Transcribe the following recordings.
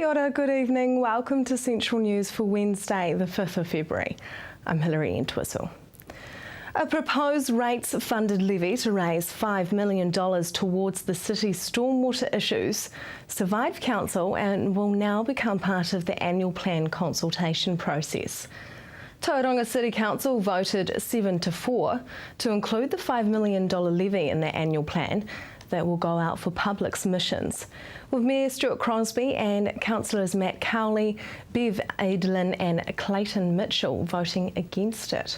ora, good evening. Welcome to Central News for Wednesday, the 5th of February. I'm Hilary Entwistle. A proposed rates-funded levy to raise $5 million towards the city's stormwater issues survived council and will now become part of the annual plan consultation process. Tauranga City Council voted 7-4 to include the $5 million levy in the annual plan that will go out for public submissions, with Mayor Stuart Crosby and councillors Matt Cowley, Bev Adelin and Clayton Mitchell voting against it.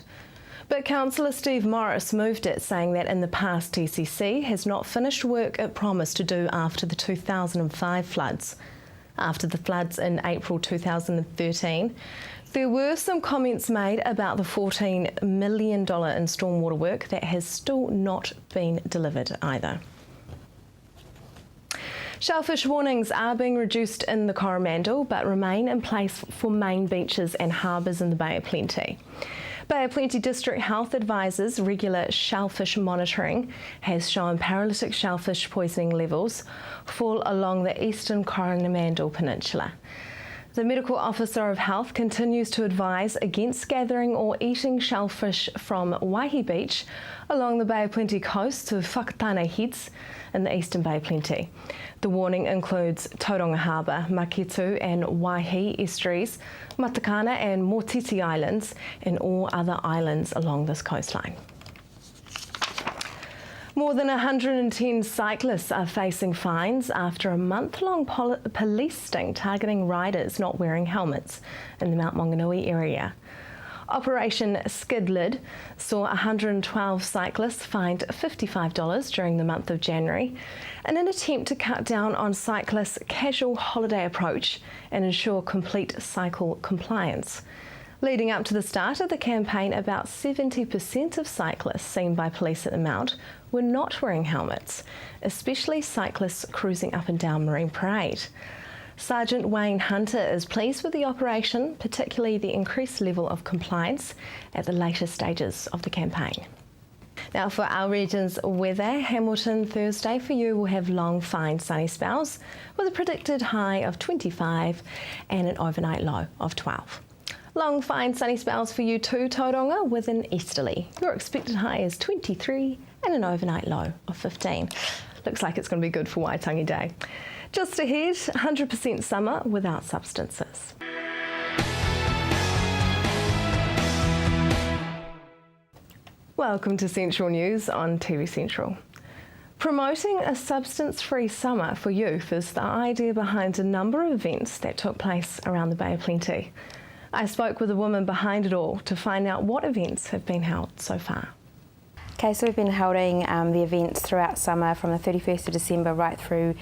But Councillor Steve Morris moved it, saying that in the past TCC has not finished work it promised to do after the 2005 floods. After the floods in April 2013, there were some comments made about the $14 million in stormwater work that has still not been delivered either. Shellfish warnings are being reduced in the Coromandel but remain in place for main beaches and harbours in the Bay of Plenty. Bay of Plenty District Health advises regular shellfish monitoring has shown paralytic shellfish poisoning levels fall along the eastern Coromandel Peninsula. The Medical Officer of Health continues to advise against gathering or eating shellfish from Waihi Beach along the Bay of Plenty coast to Whakatane Heads in the eastern Bay of Plenty. The warning includes Tauranga Harbour, Maketu and Waihi estuaries, Matakana and Motiti Islands and all other islands along this coastline. More than 110 cyclists are facing fines after a month-long police sting targeting riders not wearing helmets in the Mount Maunganui area. Operation Skid Lid saw 112 cyclists fined $55 during the month of January in an attempt to cut down on cyclists' casual holiday approach and ensure complete cycle compliance. Leading up to the start of the campaign, about 70% of cyclists seen by police at the Mount were not wearing helmets, especially cyclists cruising up and down Marine Parade. Sergeant Wayne Hunter is pleased with the operation, particularly the increased level of compliance at the later stages of the campaign. Now for our region's weather, Hamilton Thursday for you will have long, fine sunny spells with a predicted high of 25 and an overnight low of 12. Long, fine sunny spells for you too, Tauranga, with an easterly. Your expected high is 23 and an overnight low of 15. Looks like it's going to be good for Waitangi Day. Just ahead, 100% summer without substances. Welcome to Central News on TV Central. Promoting a substance-free summer for youth is the idea behind a number of events that took place around the Bay of Plenty. I spoke with the woman behind it all to find out what events have been held so far. Okay, so we've been holding the events throughout summer from the 31st of December right through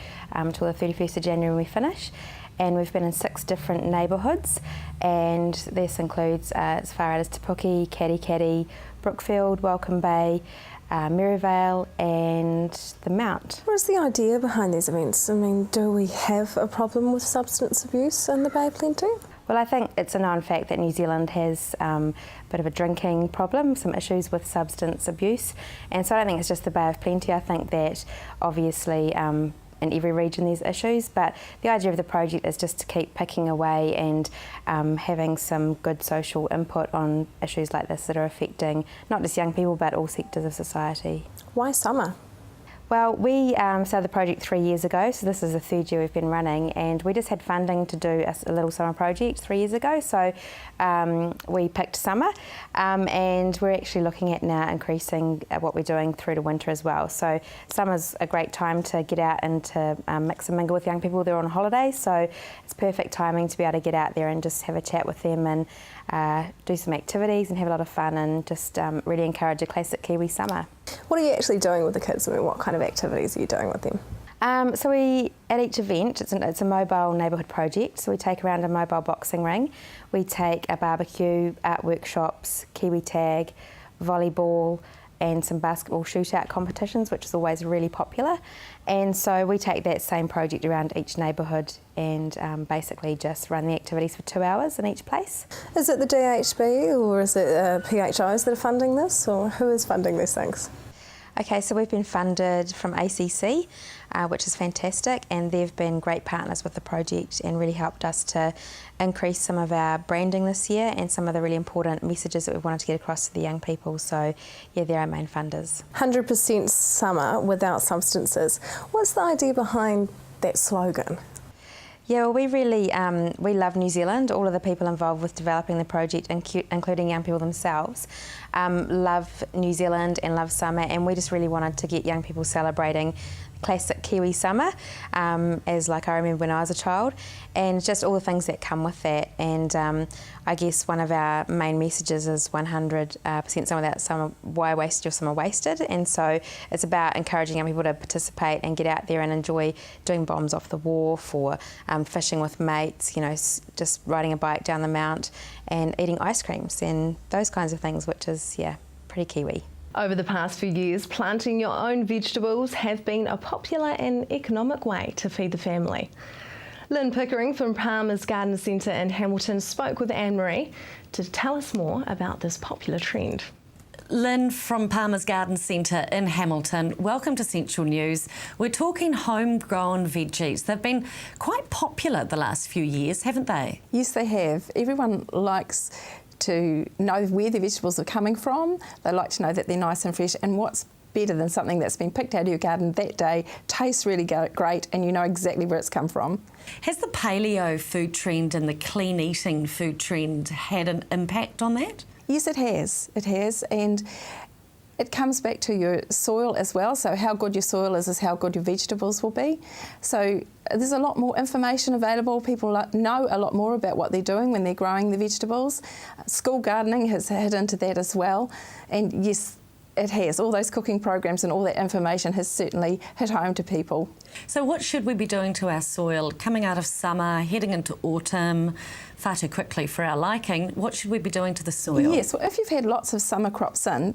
till the 31st of January when we finish. And we've been in 6 different neighbourhoods, and this includes as far out as Te Puke, Katikati, Brookfield, Welcome Bay, Maryvale and the Mount. What is the idea behind these events? I mean, do we have a problem with substance abuse in the Bay of Plenty? Well, I think it's a known fact that New Zealand has a bit of a drinking problem, some issues with substance abuse, and so I don't think it's just the Bay of Plenty. I think that obviously in every region there's issues, but the idea of the project is just to keep picking away and having some good social input on issues like this that are affecting not just young people but all sectors of society. Why summer? Well, we started the project 3 years ago, so this is the 3rd year we've been running, and we just had funding to do a little summer project 3 years ago, so we picked summer, and we're actually looking at now increasing what we're doing through to winter as well. So summer's a great time to get out and to mix and mingle with young people. They're on holiday, so it's perfect timing to be able to get out there and just have a chat with them and do some activities and have a lot of fun and just really encourage a classic Kiwi summer. What are you actually doing with the kids? I mean, what kind of activities are you doing with them? So we, at each event, it's a mobile neighbourhood project, so we take around a mobile boxing ring, we take a barbecue, art workshops, Kiwi tag, volleyball and some basketball shootout competitions, which is always really popular. And so we take that same project around each neighbourhood and basically just run the activities for 2 hours in each place. Is it the DHB or is it PHOs that are funding this, or who is funding these things? Okay, so we've been funded from ACC, which is fantastic, and they've been great partners with the project and really helped us to increase some of our branding this year and some of the really important messages that we wanted to get across to the young people. So yeah, they're our main funders. 100% summer without substances. What's the idea behind that slogan? Yeah, well, we really we love New Zealand. All of the people involved with developing the project, including young people themselves, love New Zealand and love summer, and we just really wanted to get young people celebrating classic Kiwi summer, as like I remember when I was a child, and just all the things that come with that. And I guess one of our main messages is 100% summer without summer. Why waste your summer wasted? And so it's about encouraging young people to participate and get out there and enjoy doing bombs off the wharf or fishing with mates, you know, just riding a bike down the mount and eating ice creams and those kinds of things, which is, yeah, pretty Kiwi. Over the past few years, planting your own vegetables have been a popular and economic way to feed the family. Lynn Pickering from Palmer's Garden Centre in Hamilton spoke with Anne-Marie to tell us more about this popular trend. Lynn from Palmer's Garden Centre in Hamilton, welcome to Central News. We're talking homegrown veggies. They've been quite popular the last few years, haven't they? Yes, they have. Everyone likes to know where the vegetables are coming from. They like to know that they're nice and fresh, and what's better than something that's been picked out of your garden that day, tastes really great, and you know exactly where it's come from. Has the paleo food trend and the clean eating food trend had an impact on that? Yes, it has. It has, and it comes back to your soil as well. So how good your soil is how good your vegetables will be. So there's a lot more information available. People know a lot more about what they're doing when they're growing the vegetables. School gardening has hit into that as well. And yes, it has. All those cooking programs and all that information has certainly hit home to people. So what should we be doing to our soil coming out of summer, heading into autumn, far too quickly for our liking? What should we be doing to the soil? Yes, well, if you've had lots of summer crops in,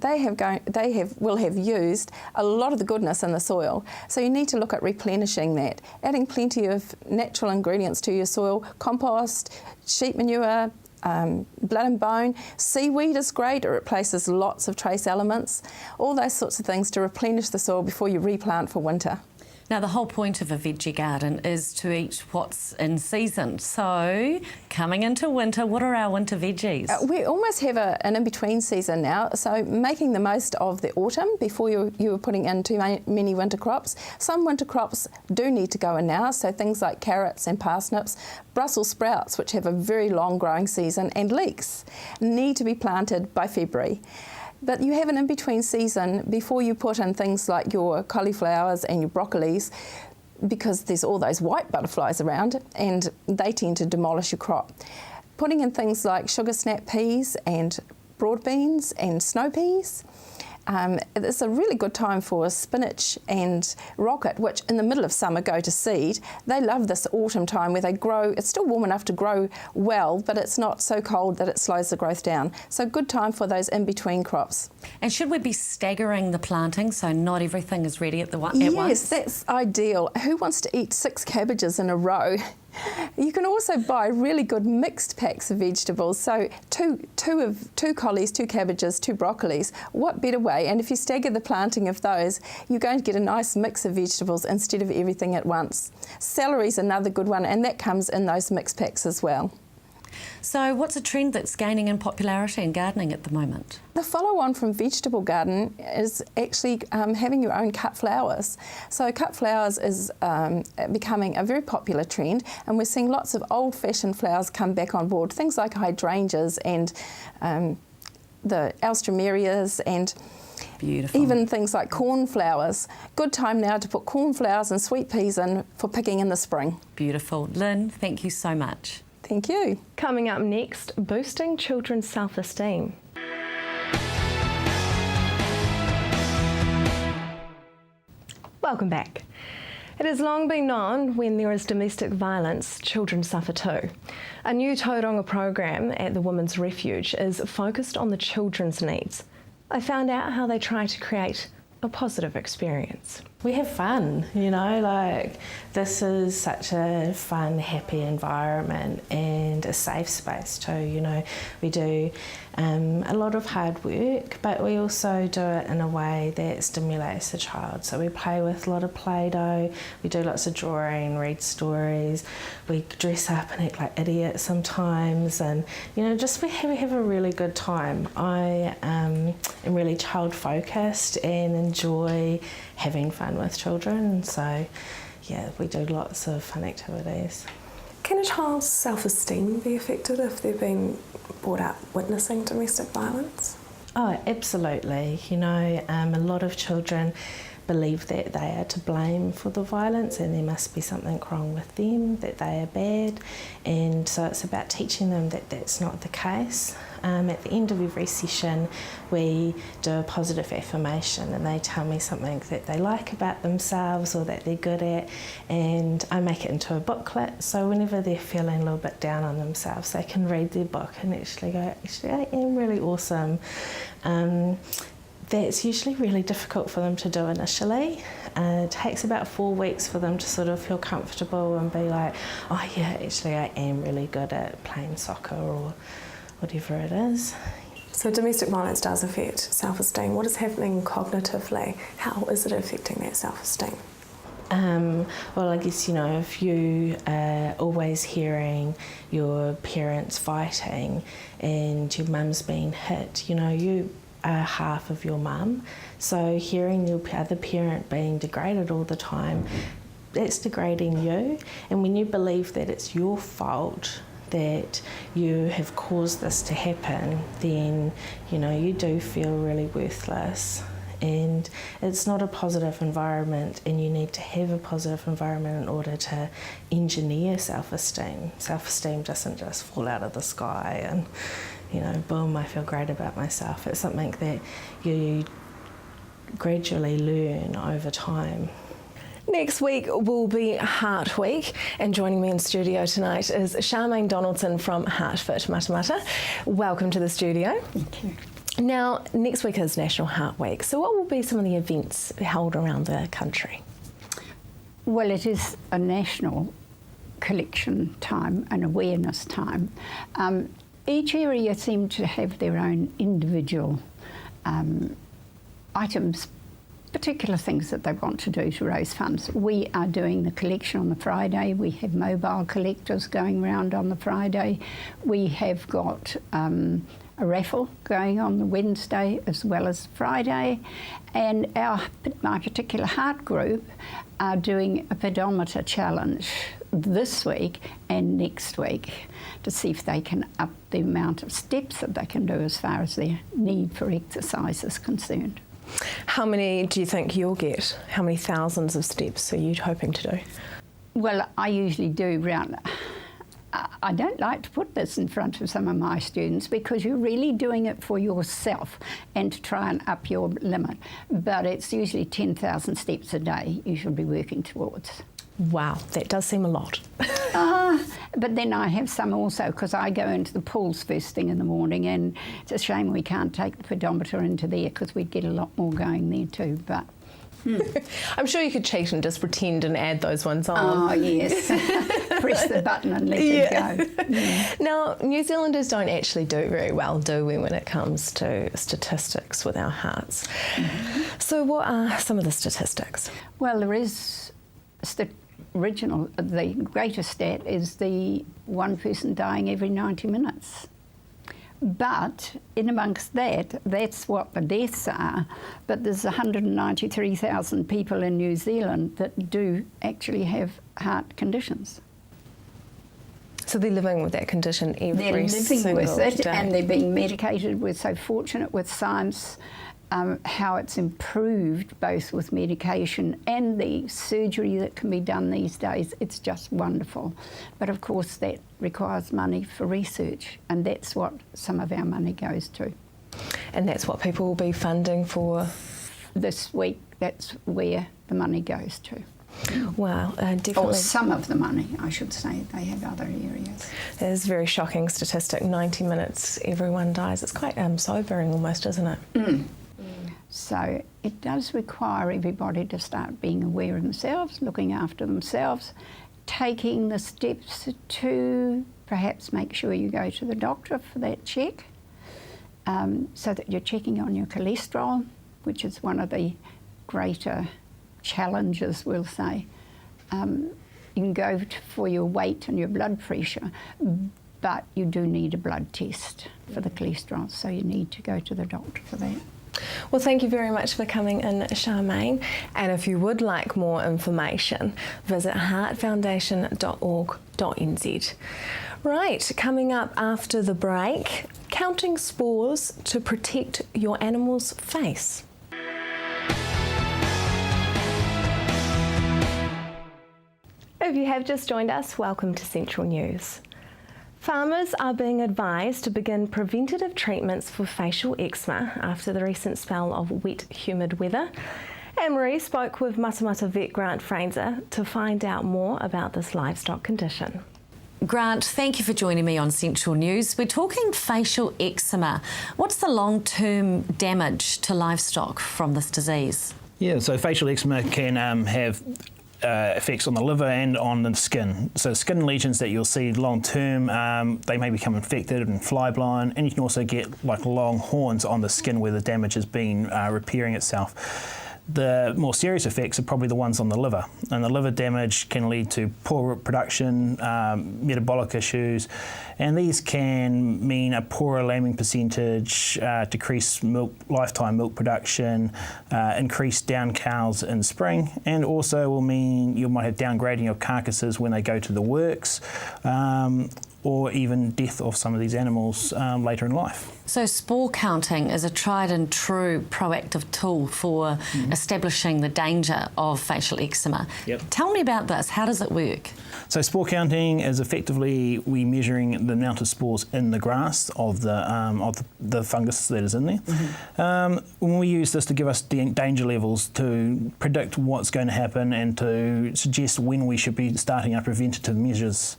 will have used a lot of the goodness in the soil. So you need to look at replenishing that, adding plenty of natural ingredients to your soil, compost, sheep manure, blood and bone. Seaweed is great, it replaces lots of trace elements, all those sorts of things to replenish the soil before you replant for winter. Now, the whole point of a veggie garden is to eat what's in season. So, coming into winter, what are our winter veggies? We almost have an in-between season now, so making the most of the autumn before you were putting in too many winter crops. Some winter crops do need to go in now, so things like carrots and parsnips, Brussels sprouts, which have a very long growing season, and leeks need to be planted by February. But you have an in-between season before you put in things like your cauliflowers and your broccolis, because there's all those white butterflies around and they tend to demolish your crop. Putting in things like sugar snap peas and broad beans and snow peas. It's a really good time for spinach and rocket, which in the middle of summer go to seed. They love this autumn time where they grow. It's still warm enough to grow well, but it's not so cold that it slows the growth down. So good time for those in-between crops. And should we be staggering the planting so not everything is ready at once? Yes, that's ideal. Who wants to eat 6 cabbages in a row? You can also buy really good mixed packs of vegetables. So two collies, 2 cabbages, 2 broccolis. What better way? And if you stagger the planting of those, you're going to get a nice mix of vegetables instead of everything at once. Celery's another good one, and that comes in those mixed packs as well. So what's a trend that's gaining in popularity in gardening at the moment? The follow-on from vegetable garden is actually having your own cut flowers. So cut flowers is becoming a very popular trend, and we're seeing lots of old-fashioned flowers come back on board, things like hydrangeas and the alströmerias and beautiful. Even things like cornflowers. Good time now to put cornflowers and sweet peas in for picking in the spring. Beautiful. Lynn, thank you so much. Thank you. Coming up next, boosting children's self-esteem. Welcome back. It has long been known when there is domestic violence, children suffer too. A new Tauranga program at the Women's Refuge is focused on the children's needs. I found out how they try to create a positive experience? We have fun, you know, like this is such a fun, happy environment and a safe space too, you know. We do a lot of hard work, but we also do it in a way that stimulates the child. So we play with a lot of Play-Doh, we do lots of drawing, read stories, we dress up and act like idiots sometimes, and, you know, just we have a really good time. I am really child focused and enjoy having fun with children, so yeah, we do lots of fun activities. Can a child's self-esteem be affected if they've been brought up witnessing domestic violence? Oh, absolutely. You know, a lot of children believe that they are to blame for the violence and there must be something wrong with them, that they are bad, and so it's about teaching them that that's not the case. At the end of every session we do a positive affirmation and they tell me something that they like about themselves or that they're good at, and I make it into a booklet, so whenever they're feeling a little bit down on themselves they can read their book and actually go, actually I am really awesome. That's usually really difficult for them to do initially. It takes about 4 weeks for them to sort of feel comfortable and be like, oh yeah, actually I am really good at playing soccer or whatever it is. So domestic violence does affect self-esteem. What is happening cognitively? How is it affecting that self-esteem? Well, I guess, you know, if you are always hearing your parents fighting and your mum's being hit, you know, you are half of your mum, so hearing your other parent being degraded all the time, that's degrading you, and when you believe that it's your fault that you have caused this to happen, then, you know, you do feel really worthless. And it's not a positive environment, and you need to have a positive environment in order to engineer self-esteem. Self-esteem doesn't just fall out of the sky and, you know, boom, I feel great about myself. It's something that you gradually learn over time. Next week will be Heart Week, and joining me in studio tonight is Charmaine Donaldson from Heartfit Matamata. Welcome to the studio. Thank you. Now, next week is National Heart Week, so what will be some of the events held around the country? Well, it is a national collection time, an awareness time. Each area seems to have their own individual items, particular things that they want to do to raise funds. We are doing the collection on the Friday. We have mobile collectors going around on the Friday. We have got a raffle going on the Wednesday as well as Friday, and my particular heart group are doing a pedometer challenge this week and next week to see if they can up the amount of steps that they can do as far as their need for exercise is concerned. How many do you think you'll get? How many thousands of steps are you hoping to do? Well, I usually do around... I don't like to put this in front of some of my students because you're really doing it for yourself and to try and up your limit. But it's usually 10,000 steps a day you should be working towards. Wow, that does seem a lot. But then I have some also because I go into the pools first thing in the morning, and it's a shame we can't take the pedometer into there because we'd get a lot more going there too. But I'm sure you could cheat and just pretend and add those ones on. oh yes, press the button and let it go. Yeah. Now, New Zealanders don't actually do very well, do we, when it comes to statistics with our hearts? Mm-hmm. So what are some of the statistics? Well, there is the greatest stat is the one person dying every 90 minutes. But in amongst that, that's what the deaths are. But there's 193,000 people in New Zealand that do actually have heart conditions. So they're living with that condition every single They're living with it, day. and they're being medicated. We're so fortunate with science, how it's improved both with medication and the surgery that can be done these days. It's just wonderful. But of course that requires money for research, and that's what some of our money goes to. And that's what people will be funding for? This week, that's where the money goes to. Wow, definitely. Or some of the money, I should say. They have other areas. It is a very shocking statistic. 90 minutes, everyone dies. It's quite sobering almost, isn't it? Mm. So it does require everybody to start being aware of themselves, looking after themselves, taking the steps to perhaps make sure you go to the doctor for that check, so that you're checking on your cholesterol, which is one of the greater challenges, we'll say. You can go for your weight and your blood pressure, but you do need a blood test for the cholesterol, so you need to go to the doctor for that. Well, thank you very much for coming in, Charmaine. And if you would like more information, visit heartfoundation.org.nz. Right, coming up after the break, counting spores to protect your animal's face. If you have just joined us, welcome to Central News. Farmers are being advised to begin preventative treatments for facial eczema after the recent spell of wet, humid weather. Anne-Marie spoke with Matamata vet Grant Fraser to find out more about this livestock condition. Grant, thank you for joining me on Central News. We're talking facial eczema. What's the long-term damage to livestock from this disease? Yeah, so facial eczema can have effects on the liver and on the skin. So skin lesions that you'll see long term, they may become infected and fly blind, and you can also get like long horns on the skin where the damage has been repairing itself. The more serious effects are probably the ones on the liver, and the liver damage can lead to poor production, metabolic issues, and these can mean a poorer lambing percentage, decreased lifetime milk production, increased down cows in spring, and also will mean you might have downgrading of carcasses when they go to the works, or even death of some of these animals later in life. So spore counting is a tried and true proactive tool for establishing the danger of facial eczema. Yep. Tell me about this. How does it work? So spore counting is effectively we measuring the amount of spores in the grass of the fungus that is in there. When we use this to give us danger levels to predict what's going to happen and to suggest when we should be starting our preventative measures.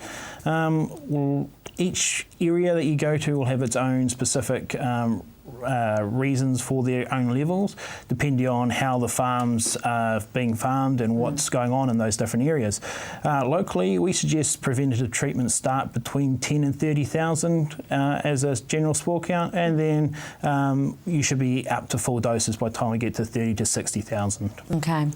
Each area that you go to will have its own specific reasons for their own levels, depending on how the farms are being farmed and what's going on in those different areas. Locally, we suggest preventative treatments start between 10 and 30,000 as a general spore count, and then you should be up to full doses by the time we get to 30 to 60,000. Okay.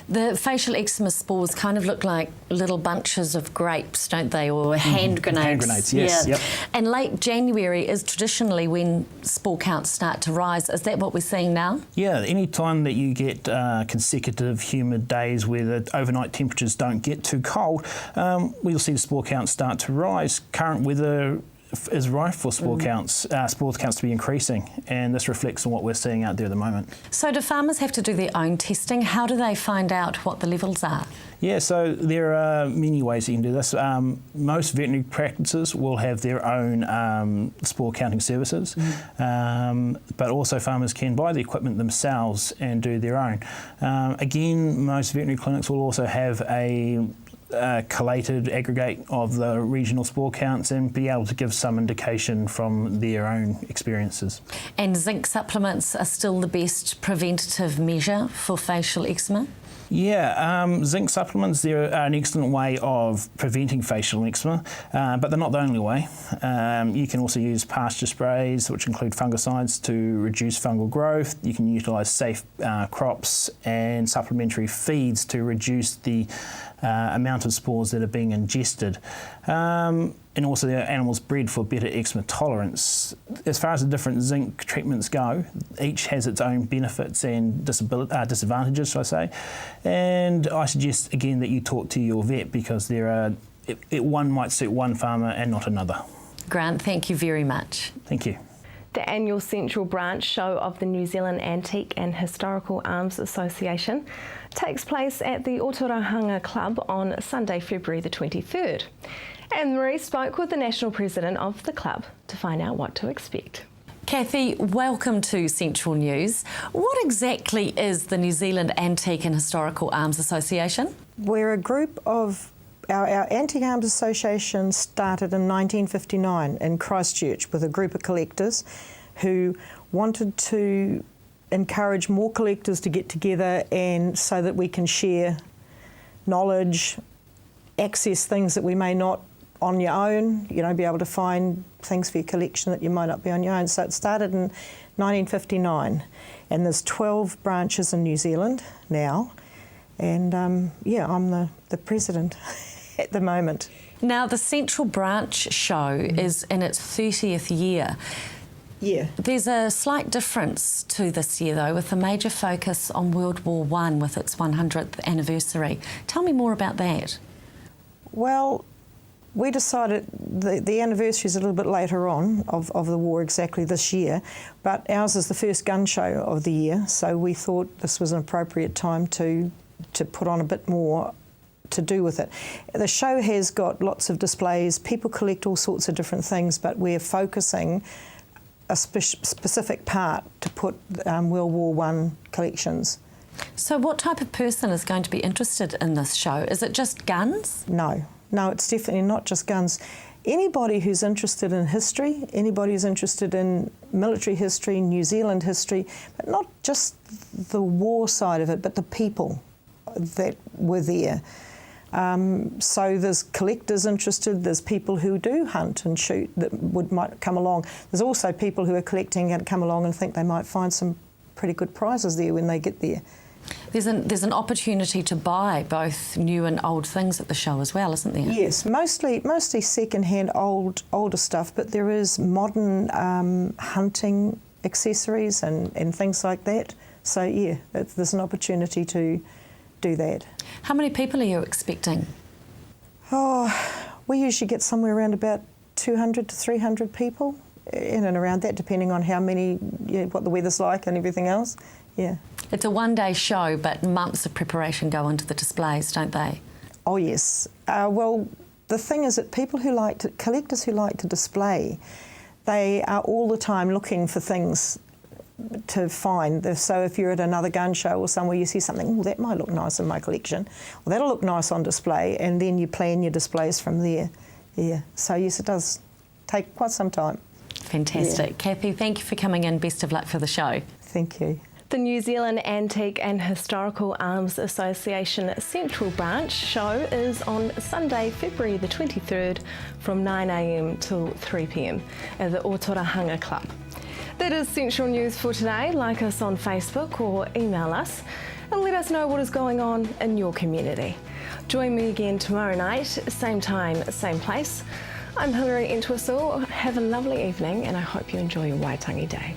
The facial eczema spores kind of look like little bunches of grapes, don't they, or hand grenades? Hand grenades, yes. Yeah. Yep. And late January is traditionally when spore counts start to rise. Is that what we're seeing now? Yeah, any time that you get consecutive humid days where the overnight temperatures don't get too cold, we'll see the spore counts start to rise. Current weather is rife for spore counts to be increasing, and this reflects on what we're seeing out there at the moment. So do farmers have to do their own testing? How do they find out what the levels are? Yeah, so there are many ways you can do this. Most veterinary practices will have their own spore counting services, but also farmers can buy the equipment themselves and do their own. Again, most veterinary clinics will also have a collated aggregate of the regional spore counts and be able to give some indication from their own experiences. And zinc supplements are still the best preventative measure for facial eczema? Yeah, zinc supplements, they're an excellent way of preventing facial eczema, but they're not the only way. You can also use pasture sprays, which include fungicides, to reduce fungal growth. You can utilise safe crops and supplementary feeds to reduce the amount of spores that are being ingested. And also the animals bred for better eczema tolerance. As far as the different zinc treatments go, each has its own benefits and disadvantages, should I say. And I suggest again that you talk to your vet, because one might suit one farmer and not another. Grant, thank you very much. Thank you. The annual Central Branch show of the New Zealand Antique and Historical Arms Association takes place at the Otorahanga Club on Sunday, February the 23rd. Anne-Marie spoke with the national president of the club to find out what to expect. Kathy, welcome to Central News. What exactly is the New Zealand Antique and Historical Arms Association? We're a group of our Antique Arms Association started in 1959 in Christchurch with a group of collectors who wanted to encourage more collectors to get together and so that we can share knowledge, access things that we may not on your own, be able to find things for your collection that you might not be on your own. So it started in 1959 and there's 12 branches in New Zealand now, and I'm the president at the moment. Now the Central Branch show is in its 30th year. Yeah. There's a slight difference to this year though, with a major focus on World War I with its 100th anniversary. Tell me more about that. Well, we decided the anniversary is a little bit later on of the war, exactly this year, but ours is the first gun show of the year, so we thought this was an appropriate time to put on a bit more to do with it. The show has got lots of displays, people collect all sorts of different things, but we're focusing a specific part to put World War I collections. So what type of person is going to be interested in this show? Is it just guns? No, it's definitely not just guns. Anybody who's interested in history, anybody who's interested in military history, New Zealand history, but not just the war side of it, but the people that were there. So there's collectors interested, there's people who do hunt and shoot that might come along. There's also people who are collecting and come along and think they might find some pretty good prizes there when they get there. There's an opportunity to buy both new and old things at the show as well, isn't there? Yes, mostly second-hand older stuff, but there is modern hunting accessories and things like that. So yeah, there's an opportunity to do that. How many people are you expecting? Oh, we usually get somewhere around about 200 to 300 people, in and around that, depending on how many, what the weather's like and everything else. Yeah. It's a one-day show, but months of preparation go into the displays, don't they? Oh yes. Well, the thing is that collectors who like to display, they are all the time looking for things to find. So if you're at another gun show or somewhere, you see something, that might look nice in my collection, or that'll look nice on display, and then you plan your displays from there. Yeah. So yes, it does take quite some time. Fantastic. Yeah. Kathy, thank you for coming in. Best of luck for the show. Thank you. The New Zealand Antique and Historical Arms Association Central Branch show is on Sunday, February the 23rd from 9 a.m. till 3 p.m. at the Otorahanga Club. That is Central News for today. Like us on Facebook or email us and let us know what is going on in your community. Join me again tomorrow night, same time, same place. I'm Hilary Entwistle. Have a lovely evening and I hope you enjoy your Waitangi Day.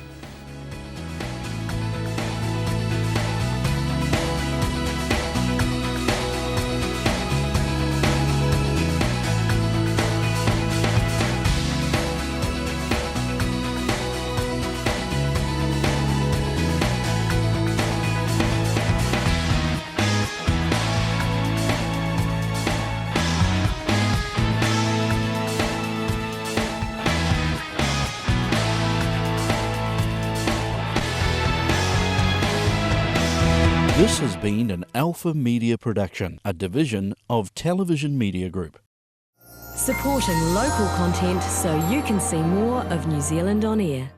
This has been an Alpha Media production, a division of Television Media Group. Supporting local content so you can see more of New Zealand on air.